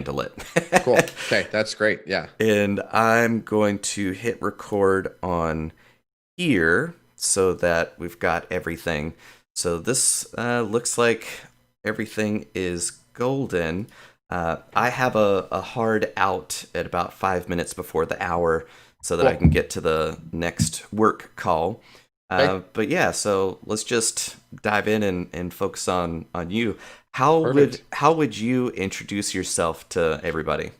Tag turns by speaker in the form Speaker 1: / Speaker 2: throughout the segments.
Speaker 1: handle it.
Speaker 2: Cool. Okay, that's great. Yeah.
Speaker 1: And I'm going to hit record on here so that we've got everything. So this looks like everything is golden. I have a hard out at about 5 minutes before the hour so that I can
Speaker 2: Cool.
Speaker 1: get to the next work call.
Speaker 2: Okay.
Speaker 1: But yeah, so let's just dive in and focus on you. How would
Speaker 2: Perfect.
Speaker 1: how would you introduce yourself to everybody?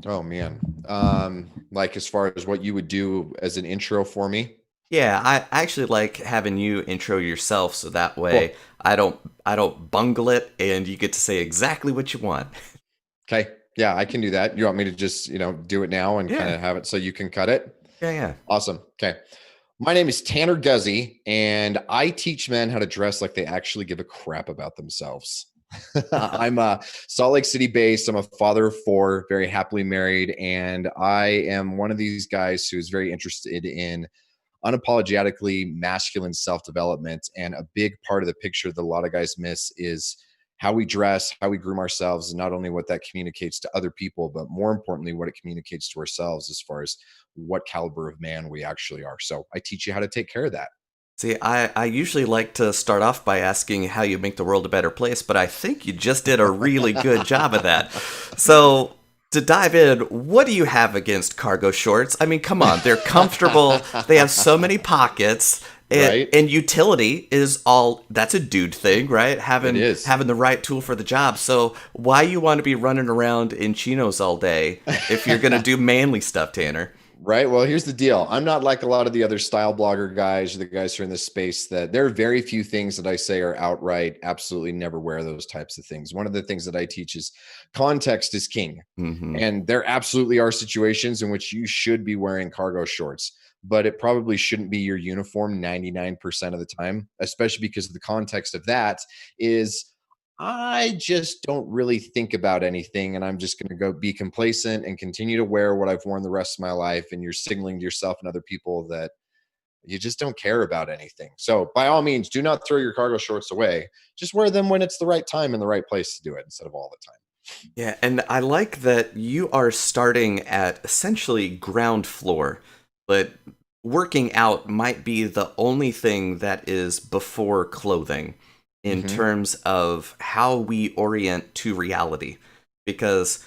Speaker 2: Oh man. Like as far as what you would do as an intro for me.
Speaker 1: Yeah, I actually like having you intro yourself so that way
Speaker 2: Cool.
Speaker 1: I don't bungle it and you get to say exactly what you want.
Speaker 2: Okay. Yeah, I can do that. You want me to just, do it now and kind
Speaker 1: Yeah.
Speaker 2: of have it so you can cut it?
Speaker 1: Yeah, yeah.
Speaker 2: Awesome. Okay. My name is Tanner Guzzi, and I teach men how to dress like they actually give a crap about themselves. I'm Salt Lake City based. I'm a father of four, very happily married, and I am one of these guys who's very interested in unapologetically masculine self-development. And a big part of the picture that a lot of guys miss is how we dress, how we groom ourselves, and not only what that communicates to other people, but more importantly, what it communicates to ourselves as far as what caliber of man we actually are. So I teach you how to take care of that.
Speaker 1: See, I usually like to start off by asking how you make the world a better place, but I think you just did a really good job of that. So, to dive in, what do you have against cargo shorts? I mean, come on, they're comfortable, they have so many pockets,
Speaker 2: Right?
Speaker 1: and utility is all that's a dude thing, right?
Speaker 2: It
Speaker 1: Having
Speaker 2: is.
Speaker 1: having the right tool for the job. So, why you want to be running around in chinos all day if you're going to do manly stuff, Tanner?
Speaker 2: Right. Well, here's the deal. I'm not like a lot of the other style blogger guys or the guys who are in this space that there are very few things that I say are outright, absolutely never wear those types of things. One of the things that I teach is context is king.
Speaker 1: Mhm.
Speaker 2: And there absolutely are situations in which you should be wearing cargo shorts, but it probably shouldn't be your uniform 99% of the time, especially because the context of that is I just don't really think about anything and I'm just going to go be complacent and continue to wear what I've worn the rest of my life. And you're signaling to yourself and other people that you just don't care about anything. So, by all means, do not throw your cargo shorts away. Just wear them when it's the right time and the right place to do it instead of all the time.
Speaker 1: Yeah, and I like that you are starting at essentially ground floor, but working out might be the only thing that is before clothing in
Speaker 2: Hmm.
Speaker 1: terms of how we orient to reality. Because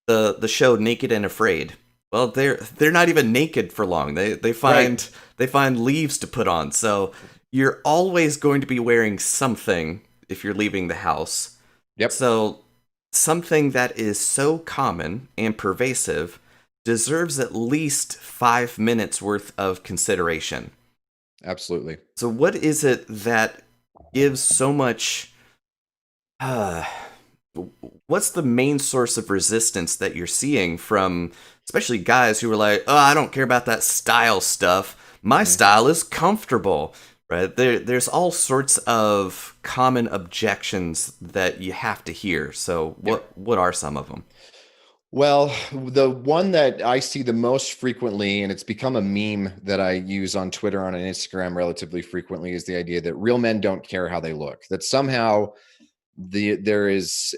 Speaker 1: the show Naked and Afraid, well, they're not even naked for long.
Speaker 2: Right.
Speaker 1: They find leaves to put on. So you're always going to be wearing something if you're leaving the house.
Speaker 2: Yep.
Speaker 1: So, something that is so common and pervasive deserves at least 5 minutes worth of consideration.
Speaker 2: Absolutely.
Speaker 1: So, what is it that gives so much? Uh, what's the main source of resistance that you're seeing from, especially guys who are like, "Oh, I don't care about that style stuff. My
Speaker 2: Hmm.
Speaker 1: style is comfortable." Right? There's all sorts of common objections that you have to hear. So,
Speaker 2: Yeah.
Speaker 1: what are some of them?
Speaker 2: Well, the one that I see the most frequently, and it's become a meme that I use on Twitter and on Instagram relatively frequently, is the idea that real men don't care how they look. That somehow there's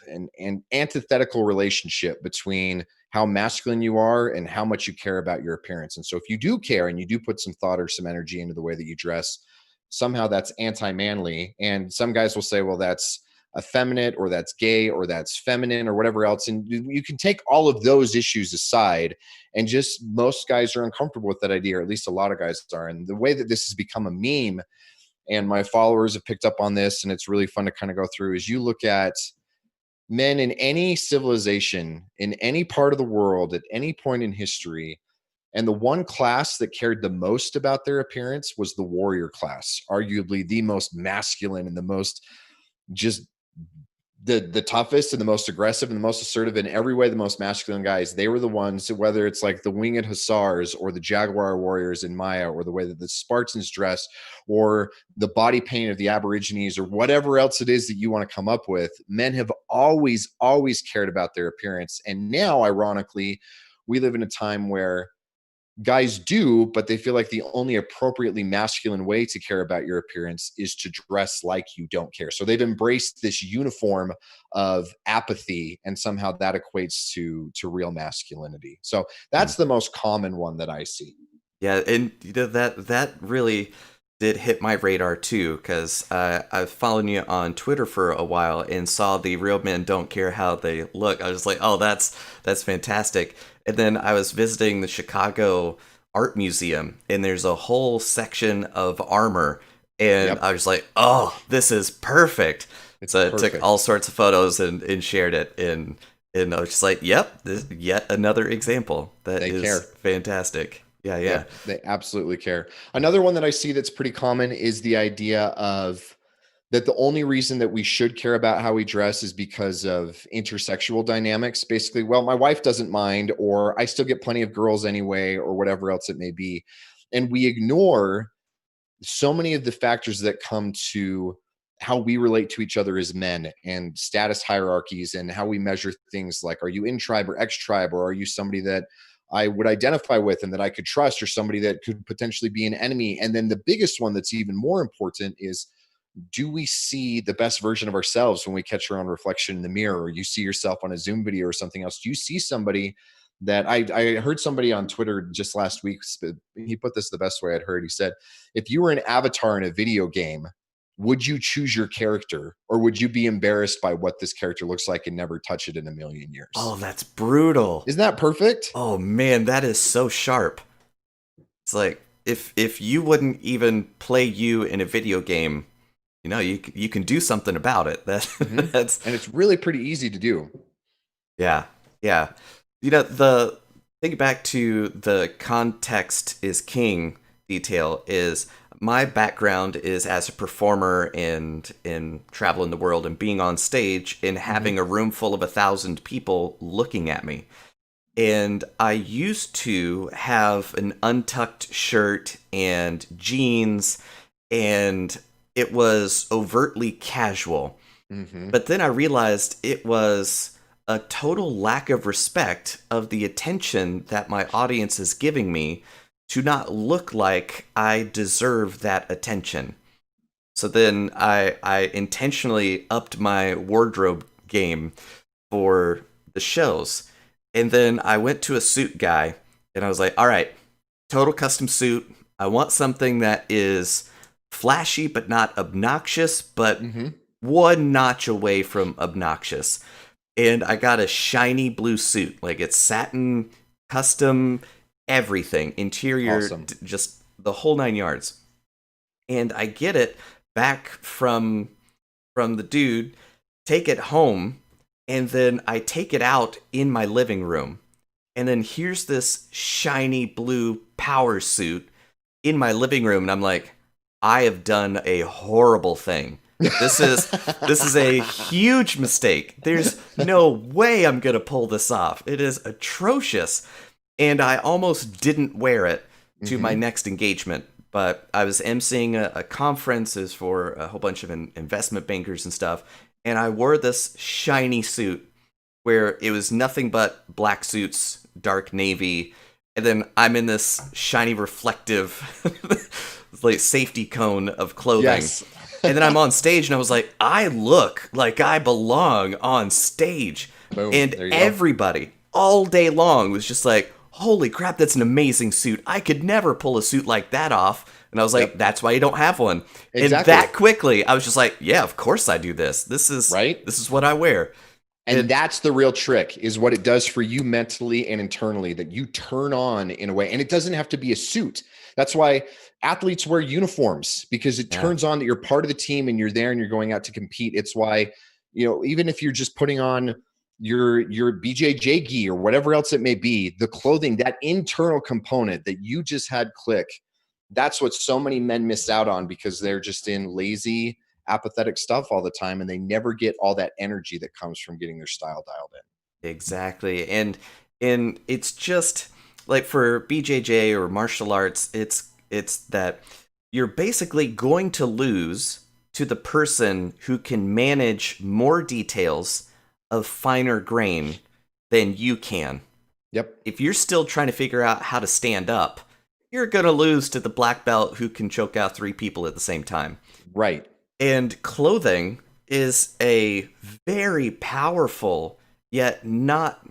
Speaker 2: an antithetical relationship between how masculine you are and how much you care about your appearance. And so, if you do care and you do put some thought or some energy into the way that you dress, somehow that's anti-manly. And some guys will say, well, that's effeminate or that's gay or that's feminine or whatever else. And you can take all of those issues aside and just most guys are uncomfortable with that idea, or at least a lot of guys are. And the way that this has become a meme, and my followers have picked up on this, and it's really fun to kind of go through, is you look at men in any civilization, in any part of the world, at any point in history, and the one class that cared the most about their appearance was the warrior class, arguably the most masculine and the most just the toughest and the most aggressive and the most assertive in every way, the most masculine guys. They were the ones, whether it's like the winged hussars or the jaguar warriors in Maya, or the way that the Spartans dress, or the body paint of the aborigines, or whatever else it is that you want to come up with. Men have always cared about their appearance. And now ironically, we live in a time where guys do, but they feel like the only appropriately masculine way to care about your appearance is to dress like you don't care. So they've embraced this uniform of apathy, and somehow that equates to real masculinity. So
Speaker 1: Mm.
Speaker 2: that's the most common one that I see.
Speaker 1: Yeah, and that really did hit my radar too, because I've followed you on Twitter for a while and saw the real men don't care how they look. I was like, oh, that's fantastic. And then I was visiting the Chicago Art Museum, and there's a whole section of armor, and
Speaker 2: Yep,
Speaker 1: I was like, oh, this is perfect.
Speaker 2: it's
Speaker 1: So I took
Speaker 2: perfect.
Speaker 1: all sorts of photos and shared it, and I was just like, yep, this yet another example that
Speaker 2: They
Speaker 1: is
Speaker 2: care.
Speaker 1: fantastic. Yeah, yeah.
Speaker 2: Yep, they absolutely care. Another one that I see that's pretty common is the idea of that the only reason that we should care about how we dress is because of intersexual dynamics. Basically, well, my wife doesn't mind, or I still get plenty of girls anyway, or whatever else it may be. And we ignore so many of the factors that come to how we relate to each other as men, and status hierarchies, and how we measure things like, are you in tribe or ex tribe, or are you somebody that I would identify with and that I could trust, or somebody that could potentially be an enemy? And then the biggest one that's even more important is, do we see the best version of ourselves when we catch our own reflection in the mirror, or you see yourself on a Zoom video or something else? Do you see somebody that I heard somebody on Twitter just last week, he put this the best way I'd heard. He said, if you were an avatar in a video game, would you choose your character, or would you be embarrassed by what this character looks like and never touch it in a million
Speaker 1: Oh,
Speaker 2: years?
Speaker 1: that's brutal.
Speaker 2: Isn't that perfect?
Speaker 1: Oh man, that is so sharp. It's like if you wouldn't even play you in a video game, you can do something about it. That
Speaker 2: Hmm.
Speaker 1: that's
Speaker 2: And it's really pretty easy to do.
Speaker 1: yeah, yeah. The think back to the context is king detail is my background is as a performer and in traveling the world and being on stage and
Speaker 2: Hmm.
Speaker 1: having a room full of 1,000 people looking at me. And I used to have an untucked shirt and jeans, and it was overtly casual.
Speaker 2: Hmm.
Speaker 1: But then I realized it was a total lack of respect of the attention that my audience is giving me to not look like I deserve that attention. So then I intentionally upped my wardrobe game for the shows. And then I went to a suit guy and I was like, all right, total custom suit. I want something that is flashy but not obnoxious, but
Speaker 2: Hmm.
Speaker 1: one notch away from obnoxious. And I got a shiny blue suit. Like it's satin, custom, everything, interior,
Speaker 2: Awesome.
Speaker 1: just the whole 9 yards. And I get it back from the dude, take it home, and then I take it out in my living room. And then here's this shiny blue power suit in my living room, and I'm like, I have done a horrible thing. This is this is a huge mistake. There's no way I'm going to pull this off. It is atrocious. And I almost didn't wear it to my
Speaker 2: Hmm.
Speaker 1: next engagement, but I was emceeing a conference is for a whole bunch of investment bankers and stuff, and I wore this shiny suit where it was nothing but black suits, dark navy, and then I'm in this shiny reflective like safety cone of clothing.
Speaker 2: Yes.
Speaker 1: And then I'm on stage and I was like, I look like I belong on stage.
Speaker 2: Boom.
Speaker 1: And
Speaker 2: There you go.
Speaker 1: everybody all day long was just like, holy crap, that's an amazing suit. I could never pull a suit like that off. And I was like,
Speaker 2: Yep.
Speaker 1: that's why you don't have one. And
Speaker 2: Exactly.
Speaker 1: that quickly, I was just like, yeah, of course I do this. This is
Speaker 2: Right.
Speaker 1: this is what I wear.
Speaker 2: And
Speaker 1: It
Speaker 2: that's the real trick, is what it does for you mentally and internally, that you turn on in a way. And it doesn't have to be a suit. That's why athletes wear uniforms, because it
Speaker 1: yeah.
Speaker 2: turns on that you're part of the team and you're there and you're going out to compete. It's why, even if you're just putting on your BJJ gi or whatever else it may be, the clothing, that internal component that you just had click, that's what so many men miss out on, because they're just in lazy, apathetic stuff all the time, and they never get all that energy that comes from getting their style dialed in.
Speaker 1: Exactly. And it's just like for BJJ or martial arts, it's that you're basically going to lose to the person who can manage more details of finer grain than you can.
Speaker 2: Yep.
Speaker 1: If you're still trying to figure out how to stand up, you're going to lose to the black belt who can choke out three people at the same time.
Speaker 2: Right.
Speaker 1: And clothing is a very powerful, yet not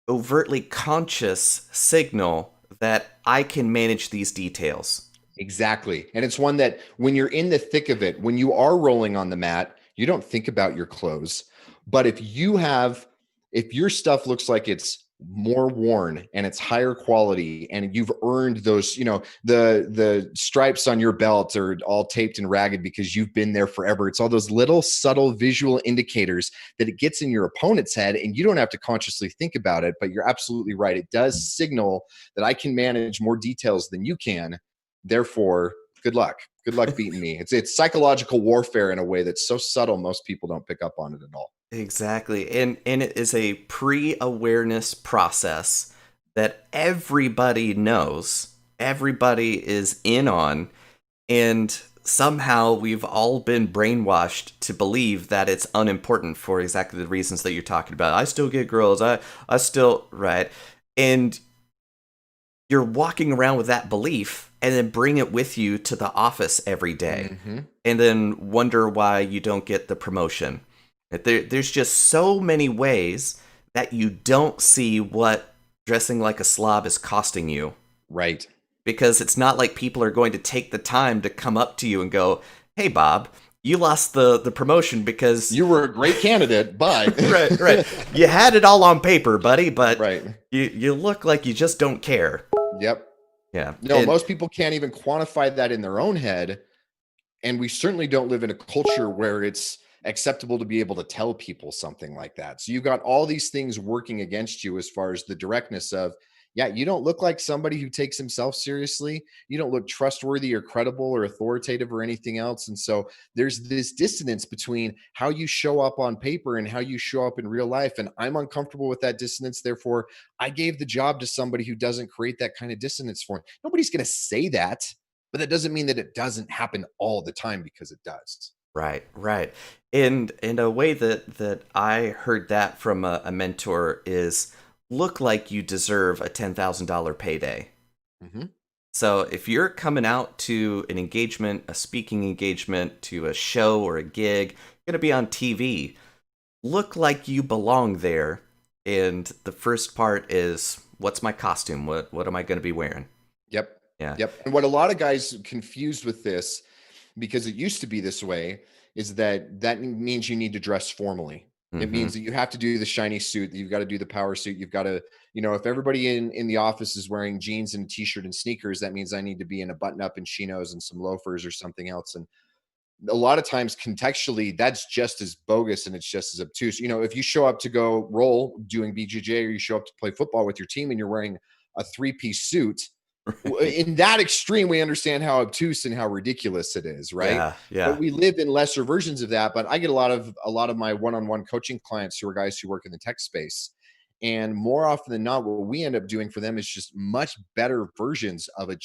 Speaker 1: overtly conscious signal that I can manage these details.
Speaker 2: Exactly. And it's one that when you're in the thick of it, when you are rolling on the mat, you don't think about your clothes. But if your stuff looks like it's more worn and it's higher quality and you've earned those, the stripes on your belt are all taped and ragged because you've been there forever. It's all those little subtle visual indicators that it gets in your opponent's head and you don't have to consciously think about it, but you're absolutely right. It does signal that I can manage more details than you can. Therefore, good luck. Good luck beating me. It's psychological warfare in a way that's so subtle most people don't pick up on it at all.
Speaker 1: Exactly. And it is a pre-awareness process that everybody knows, everybody is in on, and somehow we've all been brainwashed to believe that it's unimportant for exactly the reasons that you're talking about. I still get girls. I still right. And you're walking around with that belief and then bring it with you to the office every day
Speaker 2: Mm-hmm.
Speaker 1: and then wonder why you don't get the promotion. There's just so many ways that you don't see what dressing like a slob is costing you,
Speaker 2: Right.
Speaker 1: because it's not like people are going to take the time to come up to you and go, "Hey, Bob, you lost the promotion because
Speaker 2: You were a great candidate, but
Speaker 1: right, you had it all on paper, buddy, but
Speaker 2: right.
Speaker 1: you look like you just don't care."
Speaker 2: Yep.
Speaker 1: Yeah,
Speaker 2: No, most people can't even quantify that in their own head. And we certainly don't live in a culture where it's acceptable to be able to tell people something like that. So you've got all these things working against you as far as the directness of, yeah, you don't look like somebody who takes himself seriously. You don't look trustworthy or credible or authoritative or anything else. And so there's this dissonance between how you show up on paper and how you show up in real life. And I'm uncomfortable with that dissonance. Therefore, I gave the job to somebody who doesn't create that kind of dissonance for me. Nobody's going to say that, but that doesn't mean that it doesn't happen all the time, because it does.
Speaker 1: right. And a way that I heard that from a mentor is look like you deserve a $10,000 payday.
Speaker 2: Hmm.
Speaker 1: So if you're coming out to an engagement, a speaking engagement, to a show or a gig, going to be on TV, look like you belong there. And the first part is, what's my costume? What am I going to be wearing?
Speaker 2: Yep.
Speaker 1: Yeah.
Speaker 2: Yep. And what a lot of guys confused with this, because it used to be this way, is that means you need to dress formally. It
Speaker 1: Mm-hmm.
Speaker 2: means that you have to do the shiny suit, that you've got to do the power suit. You've got to, if everybody in the office is wearing jeans and a t-shirt and sneakers, that means I need to be in a button up and chinos and some loafers or something else. And a lot of times contextually that's just as bogus and it's just as obtuse. If you show up to go roll doing BJJ, or you show up to play football with your team and you're wearing a three-piece suit, in that extreme we understand how obtuse and how ridiculous it is, right?
Speaker 1: Yeah.
Speaker 2: But
Speaker 1: Yeah.
Speaker 2: we live in lesser versions of that. But I get a lot of my one-on-one coaching clients who are guys who work in the tech space, and more often than not what we end up doing for them is just much better versions of a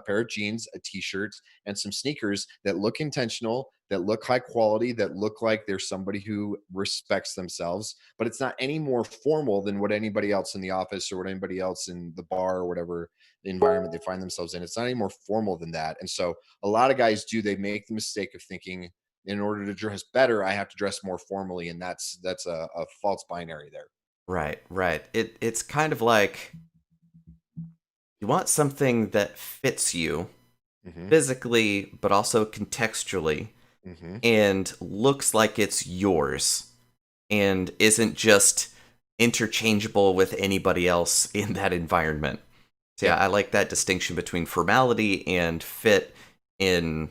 Speaker 2: pair of jeans, a t-shirt, and some sneakers that look intentional, that look high quality, that look like they're somebody who respects themselves. But it's not any more formal than what anybody else in the office or what anybody else in the bar or whatever environment they find themselves in. It's not any more formal than that. And so a lot of guys they make the mistake of thinking, in order to dress better, I have to dress more formally. And that's a false binary there.
Speaker 1: Right. It's kind of like you want something that fits you
Speaker 2: Hmm.
Speaker 1: physically, but also contextually,
Speaker 2: Hmm.
Speaker 1: and looks like it's yours and isn't just interchangeable with anybody else in that environment. So yeah,
Speaker 2: Yep.
Speaker 1: I like that distinction between formality and fit in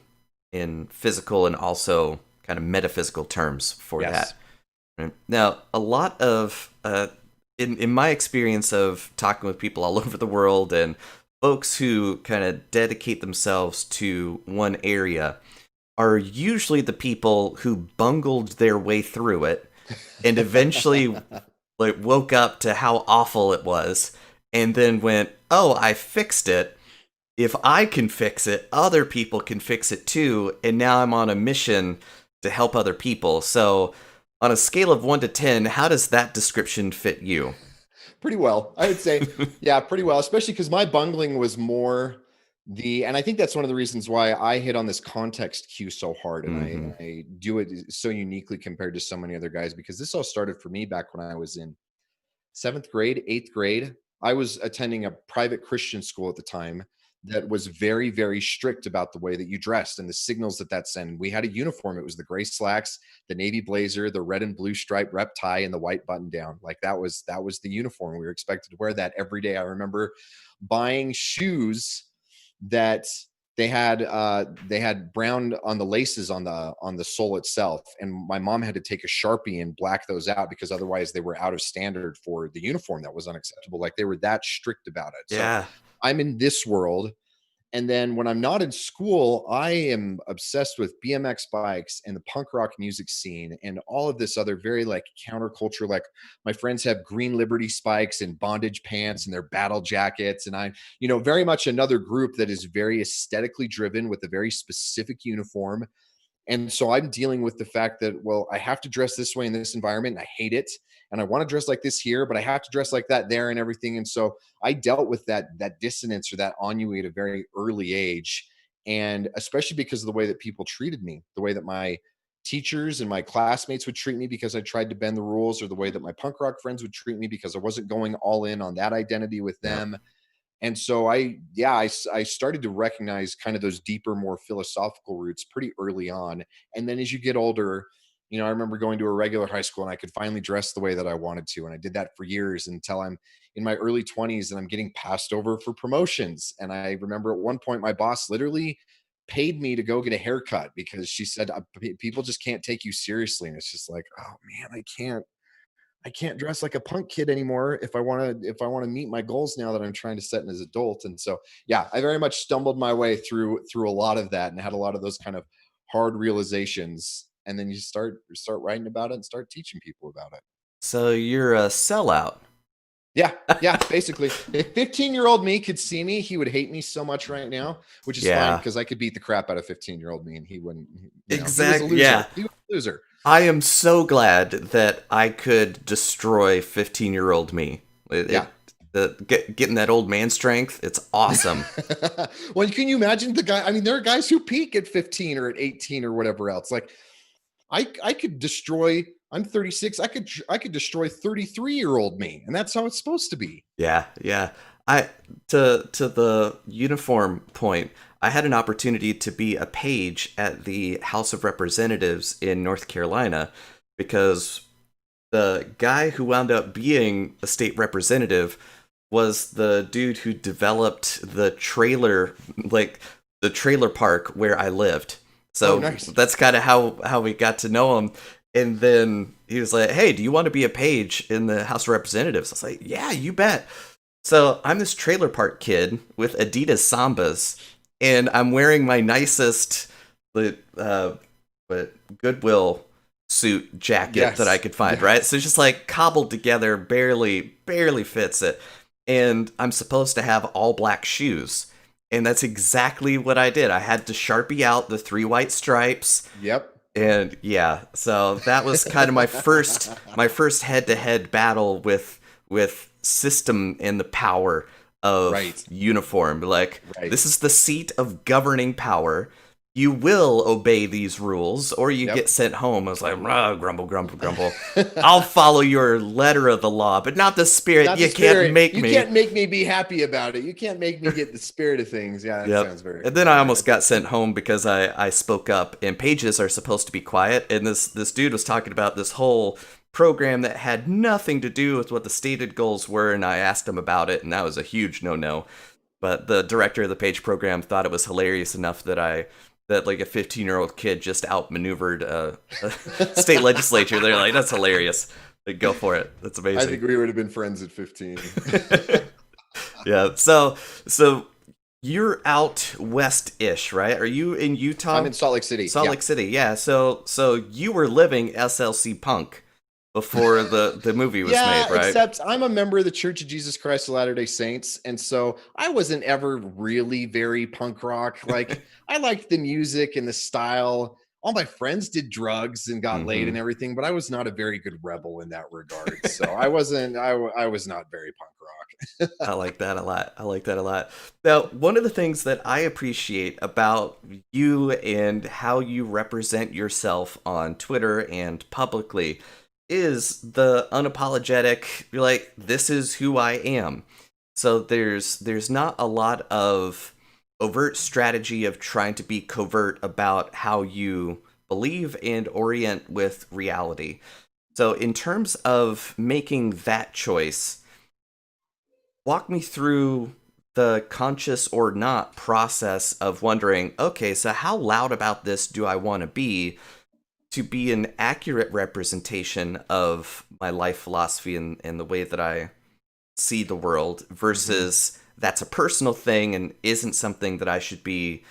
Speaker 1: physical and also kind of metaphysical terms for
Speaker 2: Yes.
Speaker 1: that. Right. Now, a lot of in my experience of talking with people all over the world and folks who kind of dedicate themselves to one area are usually the people who bungled their way through it and eventually like woke up to how awful it was and then went, "Oh, I fixed it. If I can fix it, other people can fix it too, and now I'm on a mission to help other people." So, on a scale of 1 to 10, how does that description fit you?
Speaker 2: pretty well. I would say, yeah, pretty well, especially because my bungling was more and I think that's one of the reasons why I hit on this context cue so hard, and
Speaker 1: Hmm.
Speaker 2: I do it so uniquely compared to so many other guys, because this all started for me back when I was in seventh grade, eighth grade. I was attending a private Christian school at the time that was very, very strict about the way that you dressed and the signals that that sent. We had a uniform. It was the gray slacks, the navy blazer, the red and blue stripe rep tie, and the white button down. Like that was the uniform. We were expected to wear that every day. I remember buying shoes that they had brown on the laces on the sole itself, and my mom had to take a Sharpie and black those out because otherwise they were out of standard for the uniform. That was unacceptable. Like, they were that strict about it. So
Speaker 1: Yeah.
Speaker 2: I'm in this world, and then when I'm not in school, I am obsessed with BMX bikes and the punk rock music scene and all of this other very like counterculture. Like, my friends have Green Liberty spikes and bondage pants and their battle jackets. And I'm very much another group that is very aesthetically driven with a very specific uniform. And so I'm dealing with the fact that, well, I have to dress this way in this environment, and I hate it. And I want to dress like this here, but I have to dress like that there and everything. And so I dealt with that dissonance or that ennui at a very early age. And especially because of the way that people treated me, the way that my teachers and my classmates would treat me because I tried to bend the rules, or the way that my punk rock friends would treat me because I wasn't going all in on that identity with
Speaker 1: Yeah.
Speaker 2: them. And so I started to recognize kind of those deeper, more philosophical roots pretty early on. And then as you get older, I remember going to a regular high school and I could finally dress the way that I wanted to. And I did that for years until I'm in my early 20s and I'm getting passed over for promotions. And I remember at one point, my boss literally paid me to go get a haircut because she said, People just can't take you seriously." And it's just like, oh man, I can't dress like a punk kid anymore if I want to meet my goals now that I'm trying to set as an adult. And so, yeah, I very much stumbled my way through a lot of that and had a lot of those kind of hard realizations. And then you start writing about it and start teaching people about it.
Speaker 1: So you're a sellout.
Speaker 2: Yeah, yeah, basically. If 15-year-old me could see me, he would hate me so much right now, which is fine
Speaker 1: Yeah.
Speaker 2: because I could beat the crap out of 15-year-old me and he wouldn't, he was a
Speaker 1: Exactly. Yeah.
Speaker 2: loser. He was a loser.
Speaker 1: I am so glad that I could destroy 15-year-old me.
Speaker 2: Yeah.
Speaker 1: Getting that old man strength, it's awesome.
Speaker 2: Well, can you imagine the guy? I mean, there are guys who peak at 15 or at 18 or whatever else. Like, I could destroy. I'm 36. I could destroy 33-year-old me, and that's how it's supposed to be.
Speaker 1: Yeah, yeah. I to the uniform point, I had an opportunity to be a page at the House of Representatives in North Carolina because the guy who wound up being a state representative was the dude who developed like the trailer park where I lived.
Speaker 2: Oh,
Speaker 1: So
Speaker 2: nice.
Speaker 1: that's kind of how we got to know him. And then he was like, "Hey, do you want to be a page in the House of Representatives?" I was like, "Yeah, you bet." So I'm this trailer park kid with Adidas Sambas, and I'm wearing my nicest, but Goodwill suit jacket that I
Speaker 2: Yes.
Speaker 1: could find, right?
Speaker 2: Yes.
Speaker 1: So it's just like cobbled together, barely fits it. And I'm supposed to have all black shoes. And that's exactly what I did. I had to Sharpie out the 3 white stripes.
Speaker 2: Yep.
Speaker 1: And yeah, so that was kind of my first head-to-head battle with system and the power of
Speaker 2: Right.
Speaker 1: uniform. Like,
Speaker 2: Right.
Speaker 1: this is the seat of governing power. You will obey these rules, or you
Speaker 2: Yep.
Speaker 1: get sent home. I was like, grumble, grumble, grumble. I'll follow your letter of the law, but not the spirit.
Speaker 2: Not the
Speaker 1: You can't
Speaker 2: spirit.
Speaker 1: make
Speaker 2: You
Speaker 1: me.
Speaker 2: can't make me be happy about it. You can't make me get the spirit of things. Yeah, that
Speaker 1: Yep.
Speaker 2: sounds very
Speaker 1: And then I
Speaker 2: familiar.
Speaker 1: almost got sent home because I spoke up. And pages are supposed to be quiet. And this dude was talking about this whole program that had nothing to do with what the stated goals were. And I asked him about it, and that was a huge no-no. But the director of the page program thought it was hilarious enough that like a 15-year-old kid just outmaneuvered a state legislature. They're like, "That's hilarious. Like, go for it. That's
Speaker 2: I
Speaker 1: amazing."
Speaker 2: think we would have been friends at 15.
Speaker 1: Yeah. So you're out west-ish, right? Are you in Utah?
Speaker 2: I'm in Salt Lake City.
Speaker 1: Salt
Speaker 2: Yeah.
Speaker 1: Lake City. Yeah. So you were living SLC Punk before the movie was
Speaker 2: Yeah,
Speaker 1: made, right?
Speaker 2: except I'm a member of the Church of Jesus Christ of Latter-day Saints, and so I wasn't ever really very punk rock. Like, I liked the music and the style. all my friends did drugs and got laid and
Speaker 1: Hmm.
Speaker 2: everything, but I was not a very good rebel in that regard. So I wasn't. I was not very punk rock.
Speaker 1: I like that a lot. I like that a lot. Now, one of the things that I appreciate about you and how you represent yourself on Twitter and publicly is the unapologetic, you're like, this is who I am. So there's not a lot of overt strategy of trying to be covert about how you believe and orient with reality. So in terms of making that choice, walk me through the conscious or not process of wondering, okay, so how loud about this do I want to be an accurate representation of my life philosophy and the way that I see the world
Speaker 2: Mhm.
Speaker 1: versus that's a personal thing and isn't something that I should be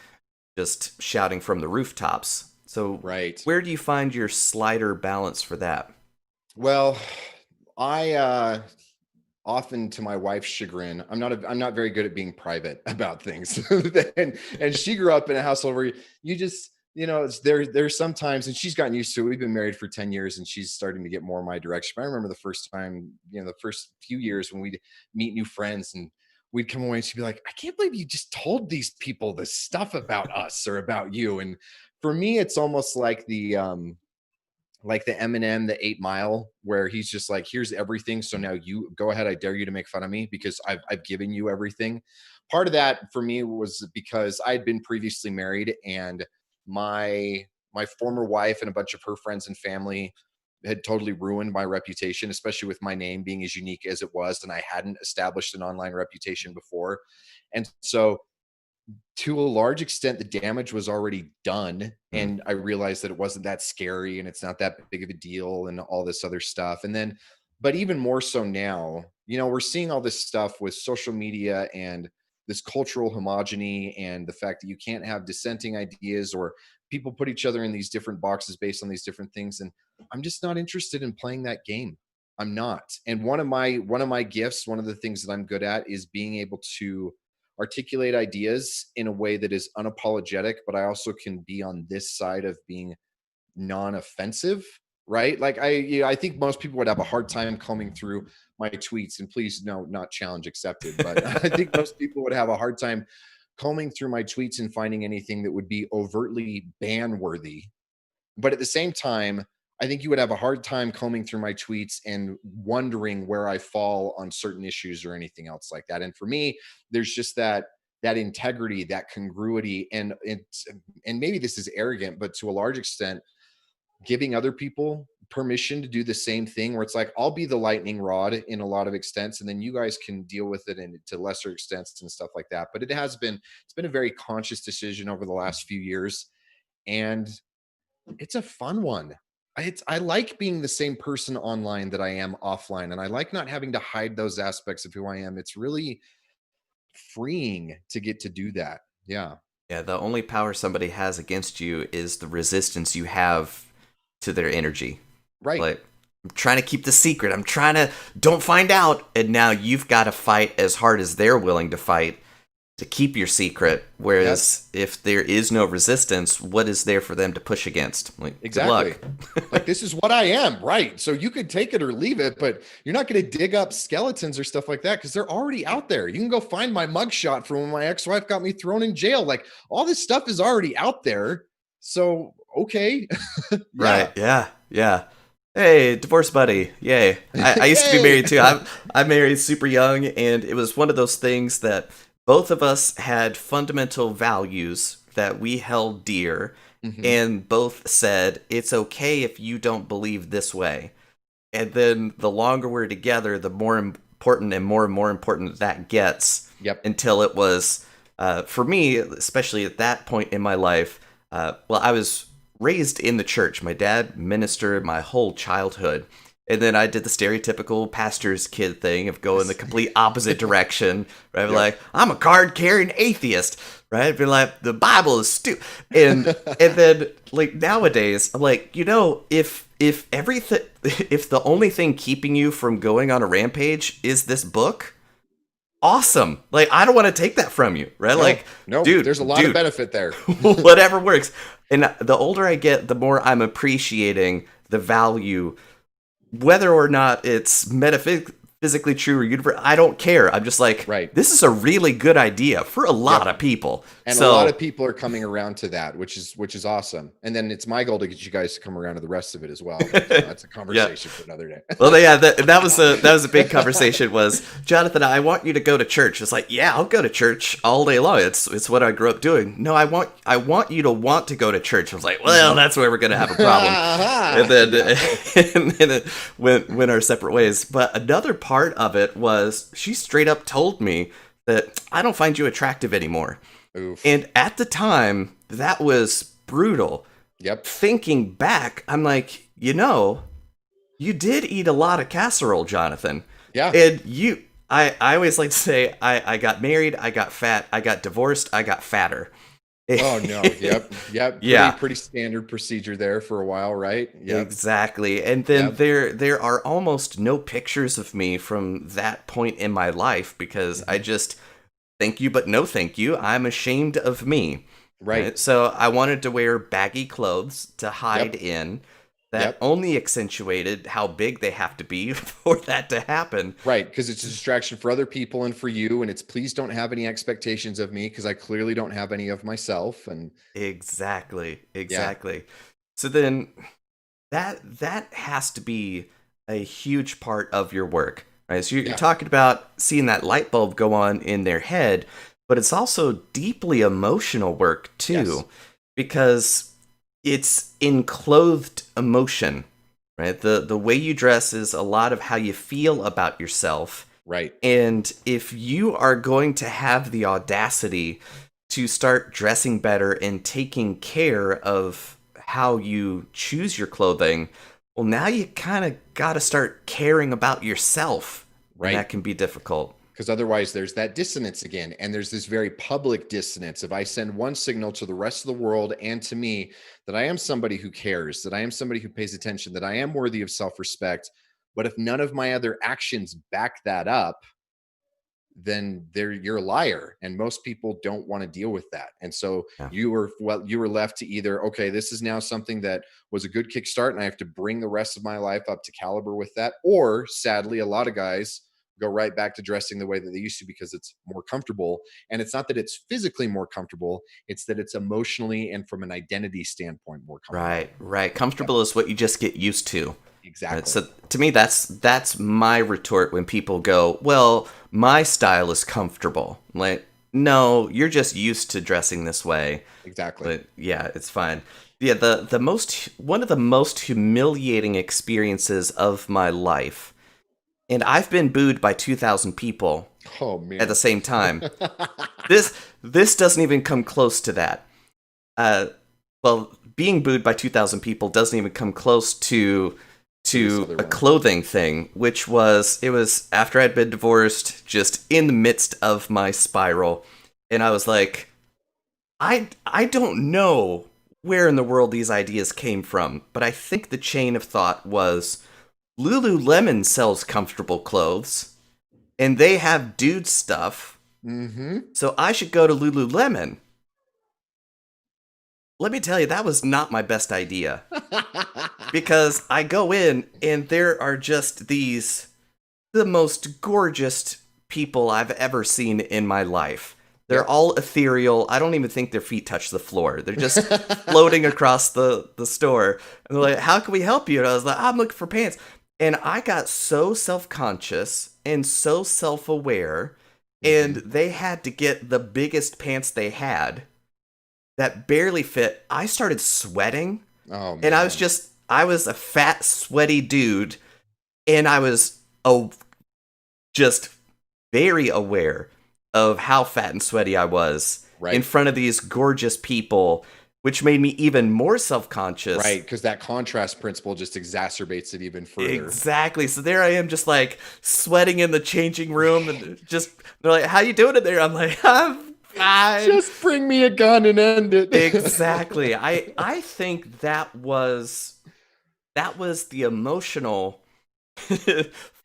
Speaker 1: just shouting from the rooftops. So
Speaker 2: Right.
Speaker 1: where do you find your slider balance for that?
Speaker 2: Well, I often, to my wife's chagrin, I'm not very good at being private about things. And she grew up in a household where you just, it's there's sometimes, and she's gotten used to it. We've been married for 10 years and she's starting to get more in my direction. But I remember the first time, the first few years when we'd meet new friends and we'd come away and she'd be like, I can't believe you just told these people this stuff about us or about you. And for me, it's almost like the Eminem, the 8 Mile, where he's just like, here's everything. So now you go ahead. I dare you to make fun of me because I've given you everything. Part of that for me was because I had been previously married and my former wife and a bunch of her friends and family had totally ruined my reputation, especially with my name being as unique as it was. And I hadn't established an online reputation before. And so to a large extent, the damage was already done.
Speaker 1: Hmm.
Speaker 2: And I realized that it wasn't that scary and it's not that big of a deal and all this other stuff. And then, but even more so now, we're seeing all this stuff with social media and this cultural homogeny and the fact that you can't have dissenting ideas or people put each other in these different boxes based on these different things. And I'm just not interested in playing that game. I'm not. And one of my gifts, one of the things that I'm good at is being able to articulate ideas in a way that is unapologetic, but I also can be on this side of being non-offensive, right? Like I think most people would have a hard time combing through my tweets, and please, no, not challenge accepted, but I think most people would have a hard time combing through my tweets and finding anything that would be overtly ban worthy. But at the same time, I think you would have a hard time combing through my tweets and wondering where I fall on certain issues or anything else like that. And for me, there's just that integrity, that congruity, and maybe this is arrogant, but to a large extent, giving other people permission to do the same thing where it's like I'll be the lightning rod in a lot of extents and then you guys can deal with it and to lesser extents and stuff like that. But it's been a very conscious decision over the last few years. And it's a fun one. I like being the same person online that I am offline, and I like not having to hide those aspects of who I am. It's really freeing to get to do that. Yeah.
Speaker 1: Yeah, the only power somebody has against you is the resistance you have to their energy.
Speaker 2: Right.
Speaker 1: Like, I'm trying to keep the secret. I'm trying to don't find out. And now you've got to fight as hard as they're willing to fight to keep your secret.
Speaker 2: Yep.
Speaker 1: Whereas if there is no resistance, what is there for them to push against? Like, good
Speaker 2: Exactly.
Speaker 1: luck.
Speaker 2: Like this is what I am, right? So you could take it or leave it, but you're not going to dig up skeletons or stuff like that because they're already out there. You can go find my mugshot from when my ex-wife got me thrown in jail. Like all this stuff is already out there. So okay.
Speaker 1: Right.
Speaker 2: Yeah.
Speaker 1: Yeah. Yeah. Hey, divorce buddy. Yay. I used to be
Speaker 2: Yay.
Speaker 1: married too. I married super young, and it was one of those things that both of us had fundamental values that we held dear,
Speaker 2: Hmm.
Speaker 1: and both said, it's okay if you don't believe this way. And then the longer we're together, the more important and more important that gets
Speaker 2: Yep.
Speaker 1: until it was, for me, especially at that point in my life, well, I was raised in the church. My dad ministered my whole childhood. And then I did the stereotypical pastor's kid thing of going the complete opposite direction. Right?
Speaker 2: Yep.
Speaker 1: Like, I'm a card carrying atheist. Right? Be like, the Bible is stupid. And then like nowadays, I'm like, if everything if the only thing keeping you from going on a rampage is this book, awesome. Like I don't want to take that from you, right?
Speaker 2: No,
Speaker 1: Like,
Speaker 2: no,
Speaker 1: dude,
Speaker 2: there's a lot of
Speaker 1: dude,
Speaker 2: benefit there.
Speaker 1: whatever works. And the older I get, the more I'm appreciating the value, whether or not it's metaphysically true or universal. I don't care. I'm just like,
Speaker 2: Right.
Speaker 1: this is a really good idea for a lot
Speaker 2: Yep.
Speaker 1: of people.
Speaker 2: And a lot
Speaker 1: So
Speaker 2: of people are coming around to that, which is awesome. And then it's my goal to get you guys to come around to the rest of it as well. But that's a
Speaker 1: yeah.
Speaker 2: conversation for another day.
Speaker 1: Well, yeah, that was a big conversation. Was Jonathan? I want you to go to church. It's like, yeah, I'll go to church all day long. It's what I grew up doing. No, I want you to want to go to church. I was like, well, that's where we're gonna have a problem. And then and then it went our separate ways. But another part of it was she straight up told me that I don't find you attractive anymore.
Speaker 2: Oof.
Speaker 1: And at the time, that was brutal.
Speaker 2: Yep.
Speaker 1: Thinking back, I'm like, you did eat a lot of casserole, Jonathan.
Speaker 2: Yeah.
Speaker 1: And I always like to say, I got married, I got fat, I got divorced, I got fatter.
Speaker 2: Oh no. Yep. Yep.
Speaker 1: Yeah,
Speaker 2: Pretty standard procedure there for a while, right? Yep.
Speaker 1: exactly. And then
Speaker 2: Yep.
Speaker 1: there are almost no pictures of me from that point in my life because I
Speaker 2: Mhm.
Speaker 1: just thank you, but no thank you. I'm ashamed of me.
Speaker 2: Right.
Speaker 1: Right? So I wanted to wear baggy clothes to hide
Speaker 2: Yep.
Speaker 1: in. That
Speaker 2: Yep.
Speaker 1: only accentuated how big they have to be for that to happen.
Speaker 2: Right, because it's a distraction for other people and for you, and it's please don't have any expectations of me because I clearly don't have any of myself. And
Speaker 1: Exactly,
Speaker 2: yeah,
Speaker 1: exactly. So then that has to be a huge part of your work, right? So you're
Speaker 2: yeah,
Speaker 1: talking about seeing that light bulb go on in their head, but it's also deeply emotional work
Speaker 2: yes,
Speaker 1: too, because it's enclothed emotion, right? The way you dress is a lot of how you feel about yourself.
Speaker 2: right,
Speaker 1: And if you are going to have the audacity to start dressing better and taking care of how you choose your clothing, well, now you kind of got to start caring about yourself. And
Speaker 2: right.
Speaker 1: that can be difficult.
Speaker 2: Because otherwise, there's that dissonance again, and there's this very public dissonance. If I send one signal to the rest of the world and to me that I am somebody who cares, that I am somebody who pays attention, that I am worthy of self-respect, but if none of my other actions back that up, then you're a liar, and most people don't want to deal with that. And so
Speaker 1: Yeah.
Speaker 2: you were left to either, okay, this is now something that was a good kickstart and I have to bring the rest of my life up to caliber with that, or sadly a lot of guys go right back to dressing the way that they used to because it's more comfortable. And it's not that it's physically more comfortable, it's that it's emotionally and from an identity standpoint more comfortable.
Speaker 1: Right, right.
Speaker 2: Yep,
Speaker 1: Comfortable is what you just get used to. Right?
Speaker 2: exactly.
Speaker 1: So to me, that's my retort when people go, "Well, my style is comfortable." Like, no, you're just used to dressing this way.
Speaker 2: Exactly.
Speaker 1: But yeah, it's fine. Yeah, the most one of the most humiliating experiences of my life, and I've been booed by 2,000 people
Speaker 2: Oh
Speaker 1: at the
Speaker 2: man.
Speaker 1: same time. This doesn't even come close to that. Uh, well, being booed by 2,000 people doesn't even come close
Speaker 2: To this
Speaker 1: to
Speaker 2: other
Speaker 1: a
Speaker 2: one.
Speaker 1: clothing thing, which was it was after I'd been divorced, just in the midst of my spiral, and I was like, I don't know where in the world these ideas came from, but I think the chain of thought was Lululemon sells comfortable clothes, and they have dude stuff,
Speaker 2: Mm-hmm.
Speaker 1: so I should go to Lululemon. Let me tell you, that was not my best idea. Because I go in and there are just the most gorgeous people I've ever seen in my life. They're
Speaker 2: Yep.
Speaker 1: all ethereal. I don't even think their feet touch the floor. They're just floating across the store. And they're like, "How can we help you?" And I was like, "I'm looking for pants." And I got so self-conscious and so self-aware, and
Speaker 2: Mhm.
Speaker 1: they had to get the biggest pants they had that barely fit. I started sweating,
Speaker 2: Oh
Speaker 1: and
Speaker 2: man.
Speaker 1: I was a fat, sweaty dude, and I was just very aware of how fat and sweaty I was in
Speaker 2: Right.
Speaker 1: front of these gorgeous people, which made me even more self-conscious.
Speaker 2: Right. Because that contrast principle just exacerbates it even further.
Speaker 1: Exactly. So there I am, just like sweating in the changing room, and just they're like, "How you doing in there?" I'm like, "I'm fine."
Speaker 2: Just bring me a gun and end it.
Speaker 1: Exactly. I think that was the emotional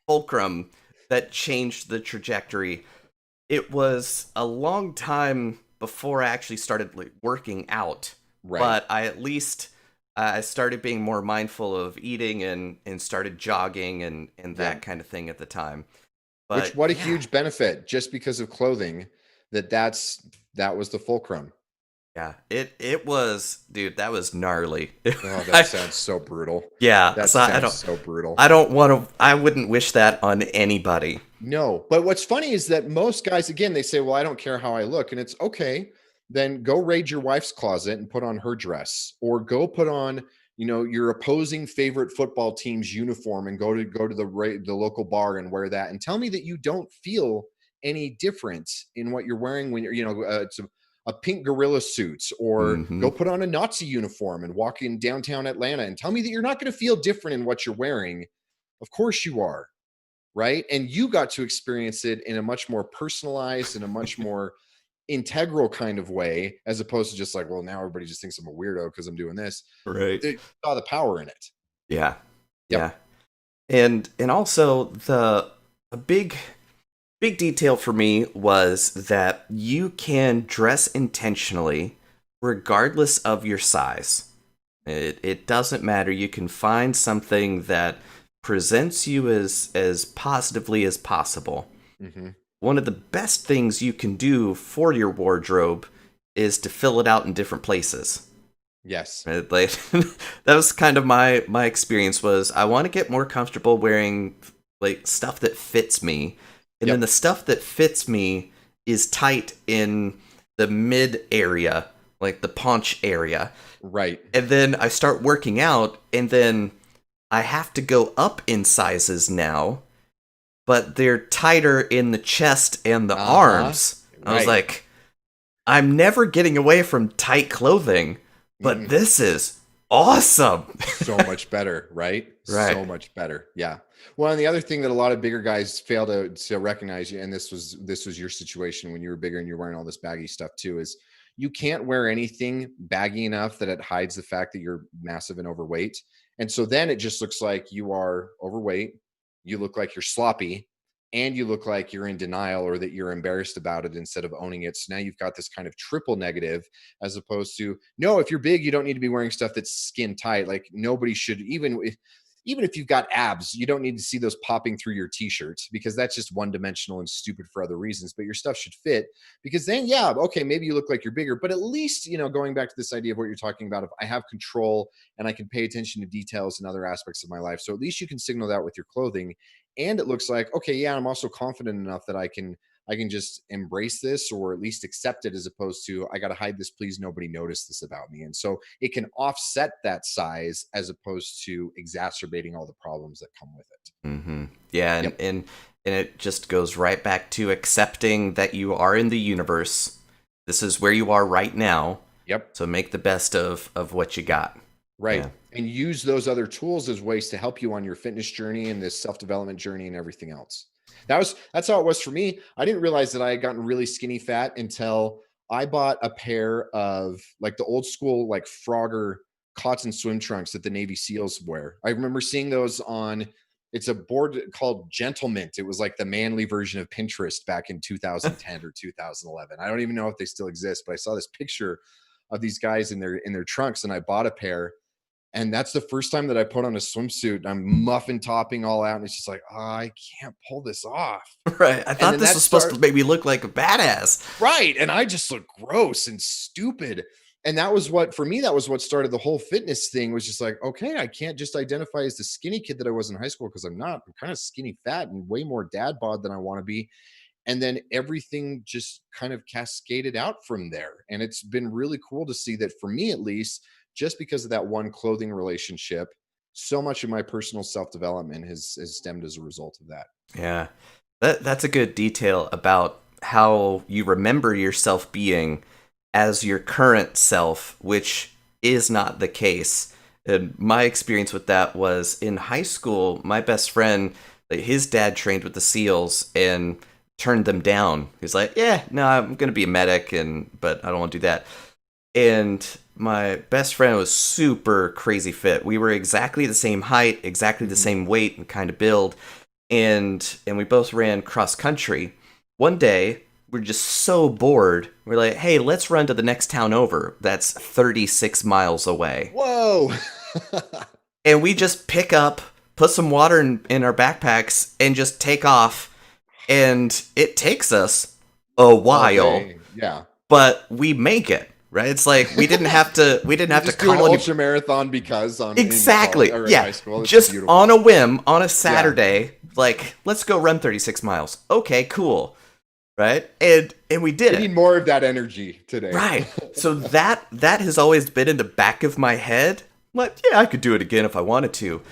Speaker 1: fulcrum that changed the trajectory. It was a long time before I actually started like, working out
Speaker 2: Right.
Speaker 1: but I at least I started being more mindful of eating and started jogging and that
Speaker 2: Yep.
Speaker 1: kind of thing at the time.
Speaker 2: Which,
Speaker 1: But
Speaker 2: what a
Speaker 1: yeah,
Speaker 2: huge benefit just because of clothing, that was the fulcrum.
Speaker 1: yeah, it was, dude, that was gnarly.
Speaker 2: Oh, that
Speaker 1: I,
Speaker 2: sounds so brutal.
Speaker 1: yeah,
Speaker 2: That
Speaker 1: so
Speaker 2: sounds so brutal.
Speaker 1: I don't want to. I wouldn't wish that on anybody.
Speaker 2: No, but what's funny is that most guys, again, they say, well, I don't care how I look. And it's okay. Then go raid your wife's closet and put on her dress, or go put on, your opposing favorite football team's uniform and go to the local bar and wear that. And tell me that you don't feel any difference in what you're wearing when it's a pink gorilla suit, or
Speaker 1: Hmm.
Speaker 2: go put on a Nazi uniform and walk in downtown Atlanta and tell me that you're not going to feel different in what you're wearing. Of course you are, right? And you got to experience it in a much more personalized and a much more integral kind of way, as opposed to just like, well, now everybody just thinks I'm a weirdo because I'm doing this.
Speaker 1: Right.
Speaker 2: They saw the power in it.
Speaker 1: Yeah.
Speaker 2: Yep.
Speaker 1: Yeah. And also the a big detail for me was that you can dress intentionally regardless of your size. It doesn't matter. You can find something that presents you as positively as possible.
Speaker 2: Hmm.
Speaker 1: One of the best things you can do for your wardrobe is to fill it out in different places.
Speaker 2: Yes.
Speaker 1: Right? Like that was kind of my experience was I want to get more comfortable wearing like stuff that fits me. And then the
Speaker 2: Yep.
Speaker 1: stuff that fits me is tight in the mid area, like the paunch area.
Speaker 2: Right.
Speaker 1: And then I start working out and then I have to go up in sizes now, but they're tighter in the chest and the
Speaker 2: Uh-huh.
Speaker 1: arms. I was
Speaker 2: Right.
Speaker 1: like, I'm never getting away from tight clothing, but
Speaker 2: Mm-mm.
Speaker 1: this is awesome.
Speaker 2: So much better, right?
Speaker 1: Right.
Speaker 2: So much better. Yeah. Well, and the other thing that a lot of bigger guys fail to recognize, and this was your situation when you were bigger and you're wearing all this baggy stuff too, is you can't wear anything baggy enough that it hides the fact that you're massive and overweight. And so then it just looks like you are overweight, you look like you're sloppy, and you look like you're in denial or that you're embarrassed about it instead of owning it. So now you've got this kind of triple negative, as opposed to, no, if you're big, you don't need to be wearing stuff that's skin tight. Like, nobody should, even if you've got abs, you don't need to see those popping through your t-shirts, because that's just one dimensional and stupid for other reasons. But your stuff should fit, because then, yeah, okay, maybe you look like you're bigger, but at least, going back to this idea of what you're talking about, if I have control and I can pay attention to details and other aspects of my life. So at least you can signal that with your clothing. And it looks like, okay, yeah, I'm also confident enough that I can just embrace this, or at least accept it, as opposed to, I got to hide this, please nobody notice this about me. And so it can offset that size, as opposed to exacerbating all the problems that come with it.
Speaker 1: Yeah, and,
Speaker 2: Yep.
Speaker 1: and and it just goes right back to accepting that you are in the universe. This is where you are right now.
Speaker 2: Yep.
Speaker 1: So make the best of what you got.
Speaker 2: Right.
Speaker 1: Yeah.
Speaker 2: And use those other tools as ways to help you on your fitness journey and this self-development journey and everything else. That's how it was for me. I didn't realize that I had gotten really skinny fat until I bought a pair of, like, the old school, like, Frogger cotton swim trunks that the Navy SEALs wear. I remember seeing those on, it's a board called Gentlement. It was like the manly version of Pinterest back in 2010 or 2011. I don't even know if they still exist, but I saw this picture of these guys in their trunks, and I bought a pair. And that's the first time that I put on a swimsuit. I'm muffin topping all out, and it's just like, oh, I can't pull this off.
Speaker 1: Right. I
Speaker 2: And
Speaker 1: thought
Speaker 2: then
Speaker 1: this
Speaker 2: that
Speaker 1: was supposed to
Speaker 2: start
Speaker 1: make me look like a badass.
Speaker 2: right, and I just look gross and stupid. And that was what, for me, that was what started the whole fitness thing. Was just like, okay, I can't just identify as the skinny kid that I was in high school, because I'm not. I'm kind of skinny fat and way more dad bod than I want to be. And then everything just kind of cascaded out from there. And it's been really cool to see that, for me at least, just because of that one clothing relationship, so much of my personal self-development has stemmed as a result of that.
Speaker 1: Yeah. That's a good detail about how you remember yourself being as your current self, which is not the case. And my experience with that was in high school, my best friend, like, his dad trained with the SEALs and turned them down. He's like, "Yeah, no, I'm going to be a medic but I don't want to do that." And my best friend was super crazy fit. We were exactly the same height, exactly the
Speaker 2: Mhm.
Speaker 1: same weight and kind of build, and we both ran cross country. One day, we're just so bored. We're like, hey, let's run to the next town over. That's 36 miles away.
Speaker 2: Whoa.
Speaker 1: And we just pick up, put some water in our backpacks, and just take off. And it takes us a
Speaker 2: All
Speaker 1: while,
Speaker 2: day. Yeah.
Speaker 1: but we make it. Right? It's like we didn't
Speaker 2: You
Speaker 1: have to
Speaker 2: just do an
Speaker 1: call any.
Speaker 2: ultra marathon because on in college
Speaker 1: Exactly.
Speaker 2: or in
Speaker 1: Yeah.
Speaker 2: high school. It's
Speaker 1: Just
Speaker 2: beautiful.
Speaker 1: on a whim, on a
Speaker 2: Yeah.
Speaker 1: Saturday, like, let's go run 36 miles. Okay, cool. Right? And we did
Speaker 2: We
Speaker 1: it.
Speaker 2: need more of that energy today.
Speaker 1: Right. So that has always been in the back of my head. Like, yeah, I could do it again if I wanted to.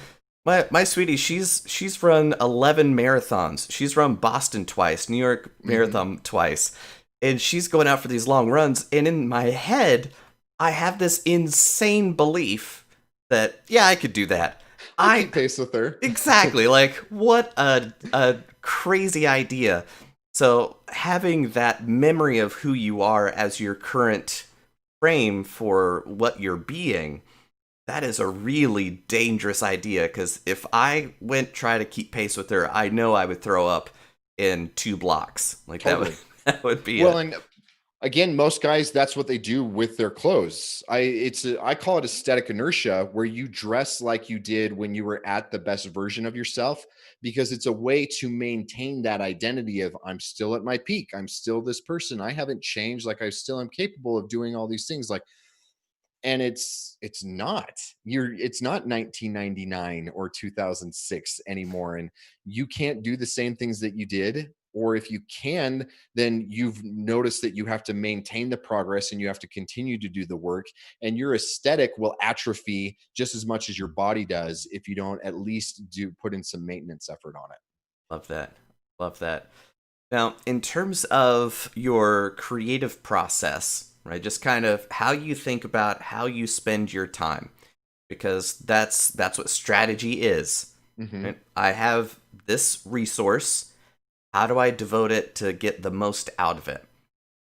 Speaker 1: My sweetie, she's run 11 marathons. She's run Boston twice, New York
Speaker 2: Hmm.
Speaker 1: Marathon twice. And she's going out for these long runs, and in my head, I have this insane belief that yeah, I could do that.
Speaker 2: I
Speaker 1: I
Speaker 2: keep pace with her.
Speaker 1: Exactly. Like, what a crazy idea. So, having that memory of who you are as your current frame for what you're being, that is a really dangerous idea. Because if I went try to keep pace with her, I know I would throw up in 2 blocks. Like, that would
Speaker 2: Totally.
Speaker 1: that would be
Speaker 2: Well,
Speaker 1: it.
Speaker 2: and again, most guys, that's what they do with their clothes. I call it aesthetic inertia, where you dress like you did when you were at the best version of yourself, because it's a way to maintain that identity of I'm still at my peak. I'm still this person. I haven't changed. Like I still am capable of doing all these things. Like, and it's not it's not 1999 or 2006 anymore, and you can't do the same things that you did, or if you can, then you've noticed that you have to maintain the progress and you have to continue to do the work, and your aesthetic will atrophy just as much as your body does if you don't at least do put in some maintenance effort on it.
Speaker 1: Love that. Love that. Now, in terms of your creative process, right, just kind of how you think about how you spend your time, because that's what strategy is.
Speaker 2: Hmm.
Speaker 1: Right? I have this resource. How do I devote it to get the most out of it?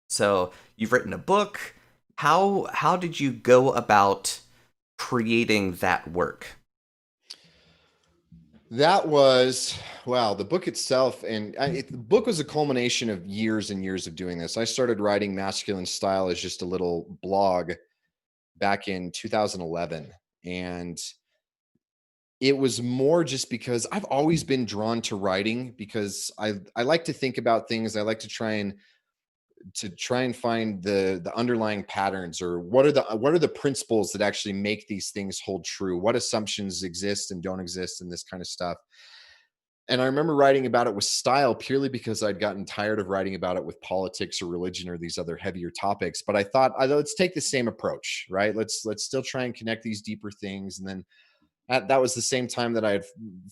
Speaker 1: So you've written a book. How did you go about creating that work?
Speaker 2: That was wow. The book itself, and the book was a culmination of years and years of doing this. I started writing Masculine Style as just a little blog back in 2011, and it was more just because I've always been drawn to writing because I like to think about things. I like to try and find the underlying patterns, or what are the principles that actually make these things hold true. What assumptions exist and don't exist, and this kind of stuff. And I remember writing about it with style purely because I'd gotten tired of writing about it with politics or religion or these other heavier topics. But I thought, let's take the same approach, right? Let's still try and connect these deeper things. And then that was the same time that I had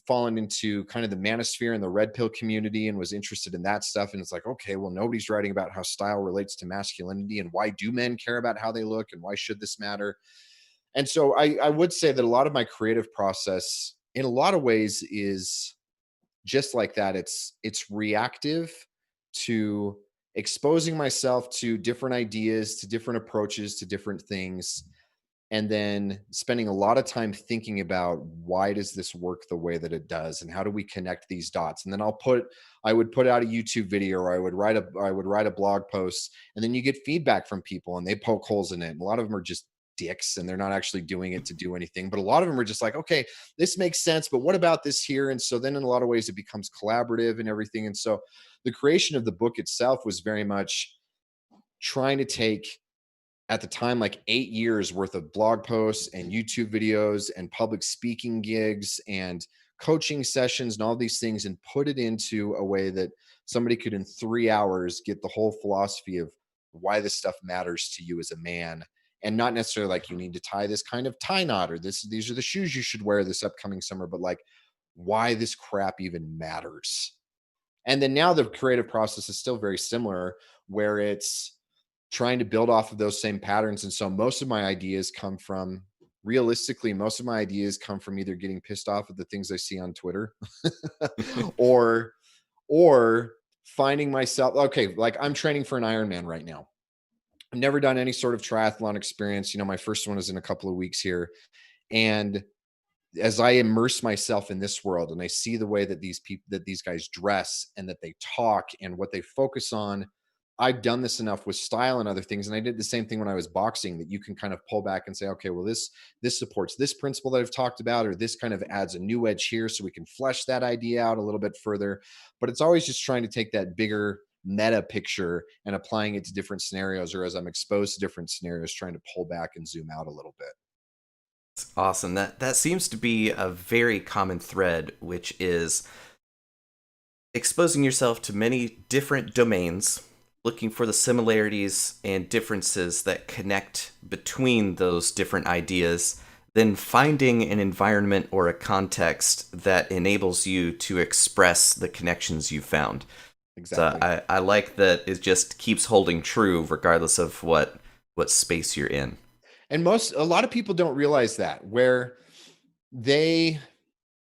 Speaker 2: fallen into kind of the manosphere and the red pill community and was interested in that stuff. And it's like, okay, well, nobody's writing about how style relates to masculinity, and why do men care about how they look, and why should this matter? And so I would say that a lot of my creative process, in a lot of ways, is just like that. It's reactive to exposing myself to different ideas, to different approaches, to different things, and then spending a lot of time thinking about why does this work the way that it does, and how do we connect these dots. And then I would put out a YouTube video, or I would write a blog post, and then you get feedback from people and they poke holes in it. And a lot of them are just dicks and they're not actually doing it to do anything, but a lot of them are just like, okay, this makes sense, but what about this here? And so then in a lot of ways it becomes collaborative and everything. And so the creation of the book itself was very much trying to take, at the time, like 8 years worth of blog posts and YouTube videos and public speaking gigs and coaching sessions and all these things, and put it into a way that somebody could in 3 hours get the whole philosophy of why this stuff matters to you as a man. And not necessarily like you need to tie this kind of tie knot, or these are the shoes you should wear this upcoming summer, but like why this crap even matters. And then now the creative process is still very similar, where it's trying to build off of those same patterns. And so most of my ideas come from, realistically, most of my ideas come from either getting pissed off at the things I see on Twitter, or or finding myself, okay, like I'm training for an Ironman right now. I've never done any sort of triathlon experience. My first one is in a couple of weeks here. And as I immerse myself in this world and I see the way that these guys dress and that they talk and what they focus on, I've done this enough with style and other things, and I did the same thing when I was boxing, that you can kind of pull back and say, okay, well, this supports this principle that I've talked about, or this kind of adds a new edge here, so we can flesh that idea out a little bit further. But it's always just trying to take that bigger meta picture and applying it to different scenarios, or as I'm exposed to different scenarios, trying to pull back and zoom out a little bit.
Speaker 1: Awesome. That seems to be a very common thread, which is exposing yourself to many different domains, looking for the similarities and differences that connect between those different ideas, then finding an environment or a context that enables you to express the connections you found. So
Speaker 2: Exactly.
Speaker 1: I like that it just keeps holding true regardless of what space you're in.
Speaker 2: And a lot of people don't realize that, where they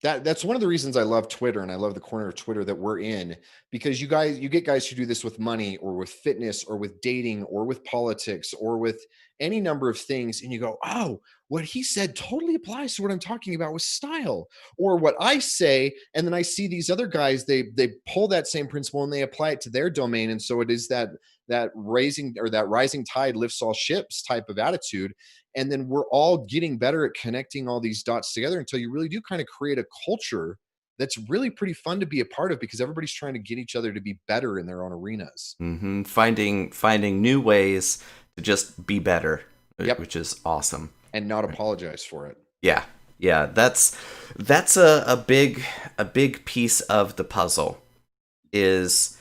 Speaker 2: that's one of the reasons I love Twitter, and I love the corner of Twitter that we're in, because you get guys who do this with money or with fitness or with dating or with politics or with any number of things, and you go, oh, what he said totally applies to what I'm talking about with style, or what I say. And then I see these other guys, they pull that same principle and they apply it to their domain, and so it is that raising, or that rising tide lifts all ships type of attitude. And then we're all getting better at connecting all these dots together until you really do kind of create a culture that's really pretty fun to be a part of, because everybody's trying to get each other to be better in their own arenas.
Speaker 1: Finding new ways to just be better,
Speaker 2: Yep.
Speaker 1: which is awesome.
Speaker 2: And not apologize for it.
Speaker 1: Yeah, yeah, that's a big piece of the puzzle. Is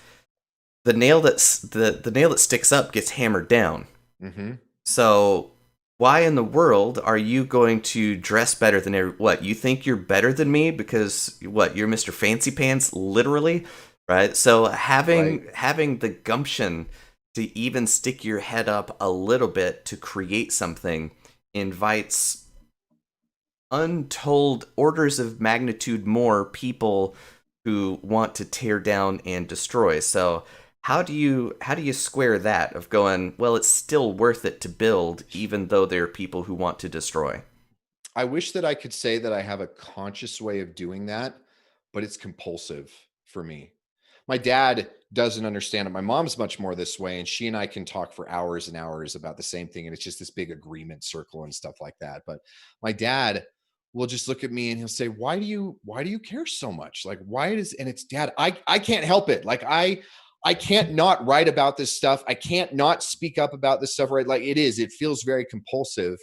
Speaker 1: the nail that sticks up gets hammered down.
Speaker 2: Hmm.
Speaker 1: So why in the world are you going to dress better than what? You think you're better than me because what? You're Mr. Fancy Pants, literally, right? So
Speaker 2: Right.
Speaker 1: having the gumption to even stick your head up a little bit to create something invites untold orders of magnitude more people who want to tear down and destroy. So how do you square that of going, well, it's still worth it to build even though there are people who want to destroy?
Speaker 2: I wish that I could say that I have a conscious way of doing that, but it's compulsive for me. My dad doesn't understand it. My mom's much more this way, and she and I can talk for hours and hours about the same thing. And it's just this big agreement circle and stuff like that. But my dad will just look at me and he'll say, why do you care so much? Like, why does, and it's, dad, I can't help it. Like, I can't not write about this stuff. I can't not speak up about this stuff, right? Like, it feels very compulsive,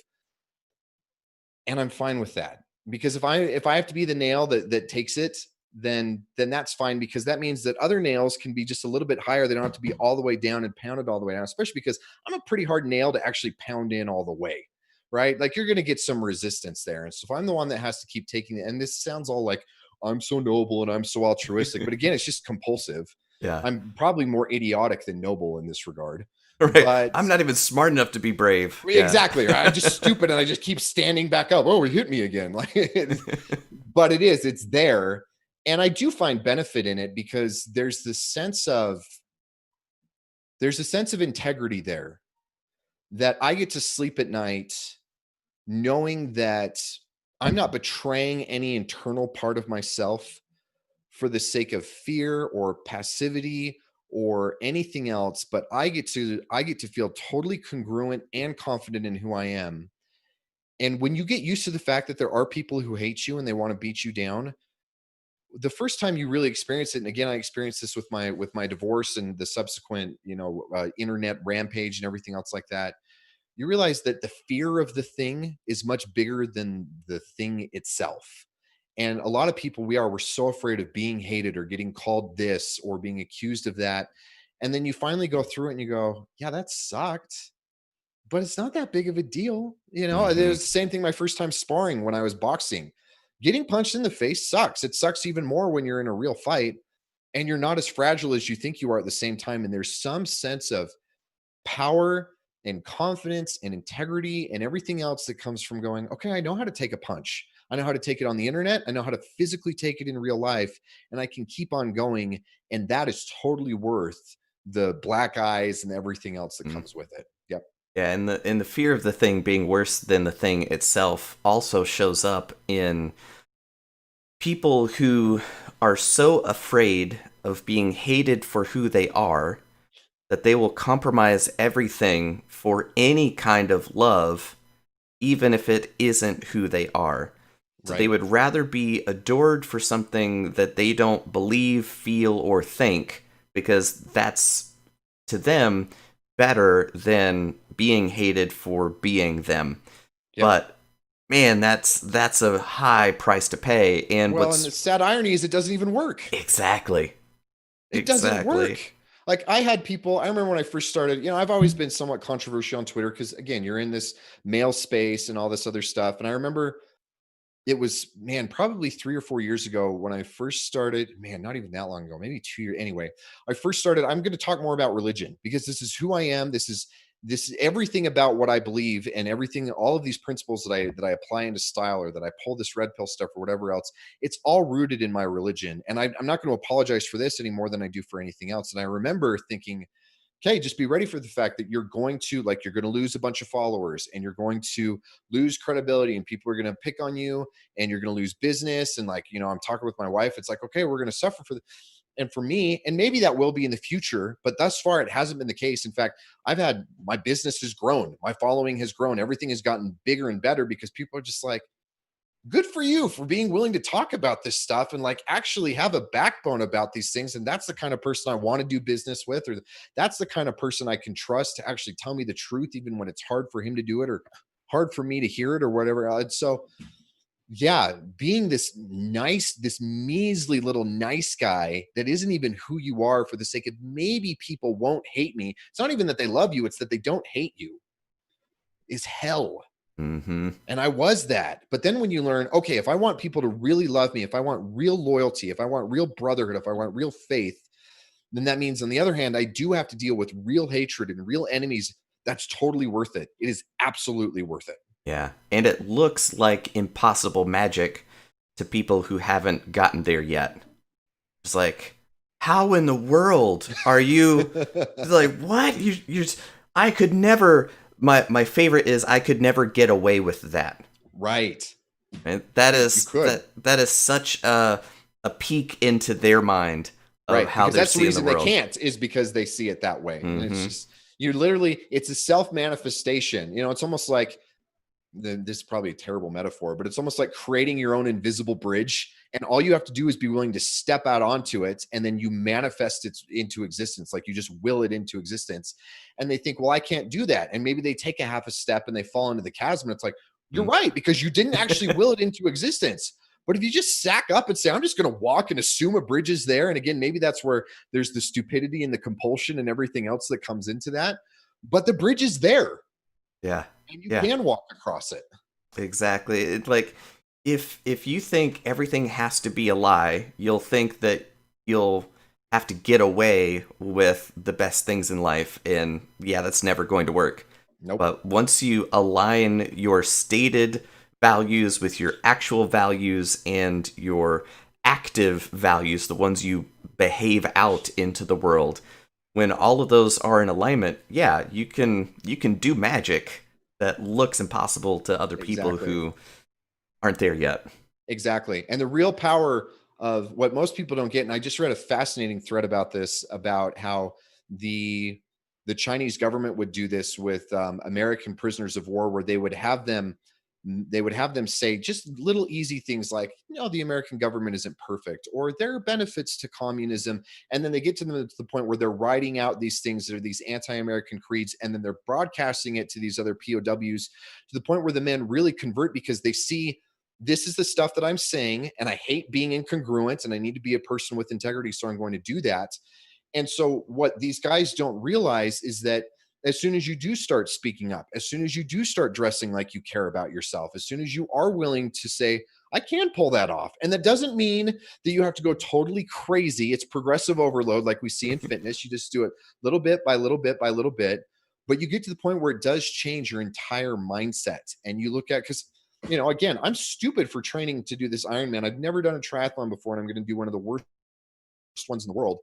Speaker 2: and I'm fine with that, because if I have to be the nail that takes it, then that's fine, because that means that other nails can be just a little bit higher. They don't have to be all the way down and pounded all the way down, especially because I'm a pretty hard nail to actually pound in all the way, right? Like, you're going to get some resistance there. And so if I'm the one that has to keep taking it, and this sounds all like I'm so noble and I'm so altruistic, but again, it's just compulsive.
Speaker 1: Yeah.
Speaker 2: I'm probably more idiotic than noble in this regard.
Speaker 1: Right.
Speaker 2: But
Speaker 1: I'm not even smart enough to be brave. Yeah.
Speaker 2: exactly, right? I'm just stupid, and I just keep standing back up. Oh, he hit me again. Like, but it's there. And I do find benefit in it, because there's a sense of integrity there, that I get to sleep at night knowing that I'm not betraying any internal part of myself for the sake of fear or passivity or anything else, but I get to feel totally congruent and confident in who I am. And when you get used to the fact that there are people who hate you and they want to beat you down, the first time you really experience it, and again, I experienced this with my divorce and the subsequent, internet rampage and everything else like that, you realize that the fear of the thing is much bigger than the thing itself. And a lot of people, we're so afraid of being hated or getting called this or being accused of that. And then you finally go through it and you go, yeah, that sucked, but it's not that big of a deal. It
Speaker 1: Hmm.
Speaker 2: was the same thing my first time sparring when I was boxing. Getting punched in the face sucks. It sucks even more when you're in a real fight and you're not as fragile as you think you are at the same time. And there's some sense of power and confidence and integrity and everything else that comes from going, okay, I know how to take a punch. I know how to take it on the internet. I know how to physically take it in real life, and I can keep on going. And that is totally worth the black eyes and everything else that comes with it. Yep.
Speaker 1: Yeah, and the fear of the thing being worse than the thing itself also shows up in people who are so afraid of being hated for who they are that they will compromise everything for any kind of love, even if it isn't who they are. So they
Speaker 2: Right.
Speaker 1: would rather be adored for something that they don't believe, feel, or think, because that's to them better than being hated for being them.
Speaker 2: Yep.
Speaker 1: But man, that's a high price to pay. And
Speaker 2: Well, and the
Speaker 1: what's
Speaker 2: sad irony is it doesn't even work.
Speaker 1: exactly,
Speaker 2: It doesn't
Speaker 1: exactly.
Speaker 2: work. Like I had people, I remember when I first started, I've always been somewhat controversial on Twitter because again, you're in this male space and all this other stuff. And I remember it was, man, probably 3 or 4 years ago when I first started, man, not even that long ago, maybe 2 years. Anyway, I first started, I'm going to talk more about religion because this is who I am. This is everything about what I believe and everything, all of these principles that I apply into style or that I pull this red pill stuff or whatever else. It's all rooted in my religion. And I'm not going to apologize for this any more than I do for anything else. And I remember thinking, okay, just be ready for the fact that you're going to lose a bunch of followers and you're going to lose credibility and people are going to pick on you and you're going to lose business. And like, I'm talking with my wife. It's like, okay, we're going to suffer for the, and for me, and maybe that will be in the future, but thus far it hasn't been the case. In fact, I've had my business has grown, my following has grown, everything has gotten bigger and better because people are just like, good for you for being willing to talk about this stuff and like actually have a backbone about these things. And that's the kind of person I want to do business with, or that's the kind of person I can trust to actually tell me the truth, even when it's hard for him to do it or hard for me to hear it or whatever. So, yeah, being this measly little nice guy that isn't even who you are for the sake of maybe people won't hate me. It's not even that they love you, it's that they don't hate you is hell.
Speaker 1: Mm-hmm.
Speaker 2: And I was that. But then when you learn, okay, if I want people to really love me, if I want real loyalty, if I want real brotherhood, if I want real faith, then that means on the other hand, I do have to deal with real hatred and real enemies. That's totally worth it. It is absolutely worth it.
Speaker 1: Yeah. And it looks like impossible magic to people who haven't gotten there yet. It's like, how in the world are you like what? I could never my favorite is I could never get away with that.
Speaker 2: Right.
Speaker 1: And that
Speaker 2: You
Speaker 1: is
Speaker 2: could.
Speaker 1: that is such a peek into their mind of
Speaker 2: Right.
Speaker 1: how
Speaker 2: Because
Speaker 1: they're
Speaker 2: that's the
Speaker 1: seeing the
Speaker 2: reason they
Speaker 1: world.
Speaker 2: can't is because they see it that way. And it's
Speaker 1: Mhm.
Speaker 2: just, it's a self manifestation. It's almost like, this is probably a terrible metaphor, but it's almost like creating your own invisible bridge. And all you have to do is be willing to step out onto it. And then you manifest it into existence. Like you just will it into existence. And they think, well, I can't do that. And maybe they take a half a step and they fall into the chasm. And it's like, you're
Speaker 1: Mm.
Speaker 2: right, because you didn't actually will it into existence. But if you just sack up and say, I'm just going to walk and assume a bridge is there. And again, maybe that's where there's the stupidity and the compulsion and everything else that comes into that. But the bridge is there
Speaker 1: Yeah.
Speaker 2: and you
Speaker 1: Yeah.
Speaker 2: can walk across it.
Speaker 1: Exactly. Like if you think everything has to be a lie, you'll think that you'll have to get away with the best things in life, and yeah, that's never going to work.
Speaker 2: Nope.
Speaker 1: But once you align your stated values with your actual values and your active values, the ones you behave out into the world, when all of those are in alignment, yeah, you can do magic that looks impossible to other people
Speaker 2: Exactly.
Speaker 1: who aren't there yet.
Speaker 2: Exactly. And the real power of what most people don't get, and I just read a fascinating thread about this, about how the the Chinese government would do this with American prisoners of war, where they would have them say just little easy things like, the American government isn't perfect, or there are benefits to communism, and then they get to them to the point where they're writing out these things that are these anti-American creeds, and then they're broadcasting it to these other POWs to the point where the men really convert because they see this is the stuff that I'm saying, and I hate being incongruent, and I need to be a person with integrity, so I'm going to do that. And so, what these guys don't realize is that as soon as you do start speaking up, as soon as you do start dressing like you care about yourself, as soon as you are willing to say, I can pull that off. And that doesn't mean that you have to go totally crazy. It's progressive overload, like we see in fitness. You just do it little bit by little bit by little bit. But you get to the point where it does change your entire mindset. And you look at, because, again, I'm stupid for training to do this Ironman. I've never done a triathlon before, and I'm going to do one of the worst ones in the world.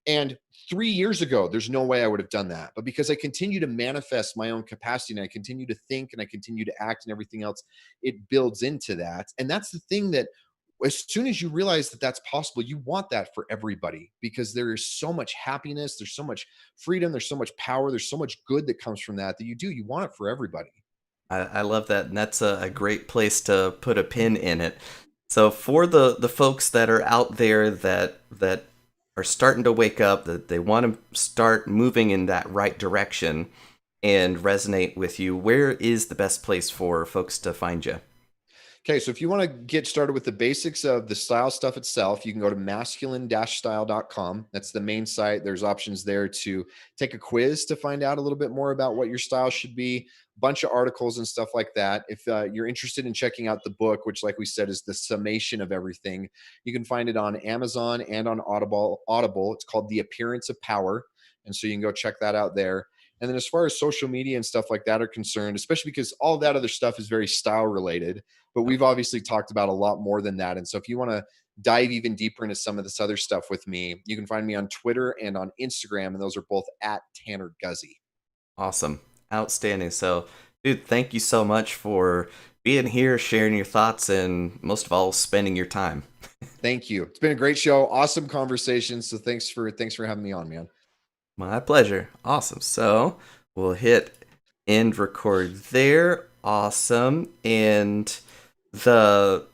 Speaker 2: And 3 years ago, there's no way I would have done that. But because I continue to manifest my own capacity and I continue to think and I continue to act and everything else, it builds into that. And that's the thing that as soon as you realize that that's possible, you want that for everybody because there is so much happiness, there's so much freedom, there's so much power, there's so much good that comes from that you want it for everybody.
Speaker 1: I love that, and that's a great place to put a pin in it. So for the folks that are out there that are starting to wake up, that they want to start moving in that right direction and resonate with you, where is the best place for folks to find you?
Speaker 2: Okay, so if you want to get started with the basics of the style stuff itself, you can go to masculine-style.com. That's the main site. There's options there to take a quiz to find out a little bit more about what your style should be, a bunch of articles and stuff like that. If you're interested in checking out the book, which, like we said, is the summation of everything, you can find it on Amazon and on Audible. Audible. It's called The Appearance of Power. And so you can go check that out there. And then as far as social media and stuff like that are concerned, especially because all that other stuff is very style related, but we've
Speaker 1: Okay.
Speaker 2: obviously talked about a lot more than that. And so if you want to dive even deeper into some of this other stuff with me, you can find me on Twitter and on Instagram. And those are both at Tanner Guzzi.
Speaker 1: Awesome. Outstanding. So, dude, thank you so much for being here, sharing your thoughts, and most of all, spending your time.
Speaker 2: Thank you. It's been a great show. Awesome conversation. So thanks for having me on, man.
Speaker 1: My pleasure. Awesome. So, we'll hit end record there. Awesome. And the